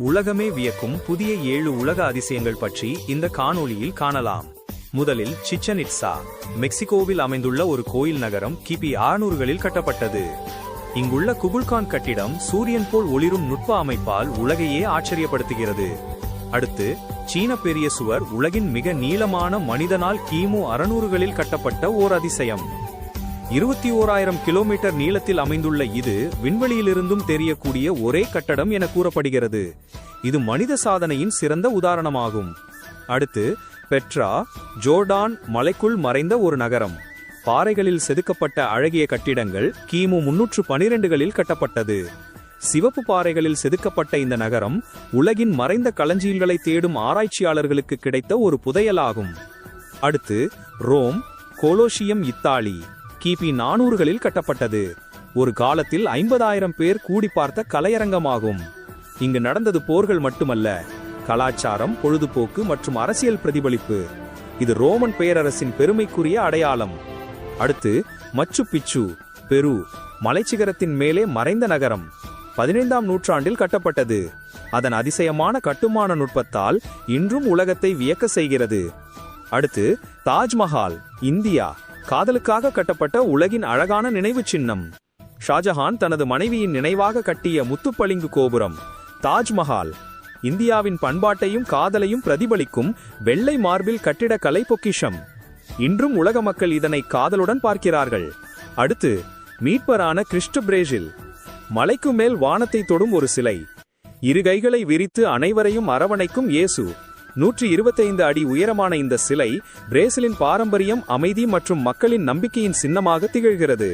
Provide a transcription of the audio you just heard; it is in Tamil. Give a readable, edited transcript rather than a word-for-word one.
உலகமே வியக்கும் புதிய 7 உலக அதிசயங்கள் பற்றி இந்த காணொளியில் காணலாம். முதலில் சிச்சன் இட்சா, மெக்சிகோவில் அமைந்துள்ள ஒரு கோயில் நகரம் கிபி 600களில் கட்டப்பட்டது. இங்குள்ள குபுல்கான் கட்டிடம் சூரியன் போல் ஒளிரும் நுட்ப அமைப்பால் உலகையே ஆச்சரியப்படுத்துகிறது. அடுத்து சீன பெரிய சுவர், உலகின் மிக நீளமான மனிதனால் கிமு 600களில் கட்டப்பட்ட ஓர் அதிசயம். 21,000 கிலோமீட்டர் நீளத்தில் அமைந்துள்ள இது விண்வெளியிலிருந்தும் தெரியக்கூடிய ஒரே கட்டடம் என கூறப்படுகிறது. இது மனித சாதனையின் சிறந்த உதாரணமாகும். அடுத்து பெட்ரா, ஜோர்டான் மலைக்குள் மறைந்த ஒரு நகரம். பாறைகளில் செதுக்கப்பட்ட அழகிய கட்டிடங்கள் கிமு 312களில் கட்டப்பட்டது. சிவப்பு பாறைகளில் செதுக்கப்பட்ட இந்த நகரம் உலகின் மறைந்த களஞ்சியங்களை தேடும் ஆராய்ச்சியாளர்களுக்கு கிடைத்த ஒரு புதையலாகும். அடுத்து ரோம் கொலோசியம், இத்தாலி, கிபி 400களில் கட்டப்பட்டது. ஒரு காலத்தில் 50,000 பேர் கூடி பார்த்த கலையரங்கமாகும். இங்கு நடந்தது போர்கள் மட்டுமல்ல, கலாச்சாரம், பொழுதுபோக்கு மற்றும் அரசியல் பிரதிபலிப்பு. இது ரோமன் பேரரசின் பெருமைக்குரிய அடையாளம். அடுத்து மச்சு பிச்சு, பெரு, மலைச்சிகரத்தின் மேலே மறைந்த நகரம். 15ஆம் நூற்றாண்டில் கட்டப்பட்டது. அதன் அதிசயமான கட்டுமான நுட்பத்தால் இன்றும் உலகத்தை வியக்க செய்கிறது. அடுத்து தாஜ்மஹால், இந்தியா, காதலுக்காக கட்டப்பட்ட உலகின் அழகான நினைவு சின்னம். ஷாஜஹான் தனது மனைவியின் நினைவாக கட்டிய முத்துப்பளிங்கு கோபுரம். தாஜ்மஹால் இந்தியாவின் பண்பாட்டையும் காதலையும் பிரதிபலிக்கும் வெள்ளை மார்பில் கட்டிட கலை பொக்கிஷம். இன்றும் உலக மக்கள் இதனை காதலுடன் பார்க்கிறார்கள். அடுத்து மீட்பரான கிறிஸ்து, பிரேசில். மலைக்கு மேல் வானத்தை தொடும் ஒரு சிலை. இரு கைகளை விரித்து அனைவரையும் அரவணைக்கும் இயேசு. 125 அடி உயரமான இந்த சிலை பிரேசிலின் பாரம்பரியம், அமைதி மற்றும் மக்களின் நம்பிக்கையின் சின்னமாக திகழ்கிறது.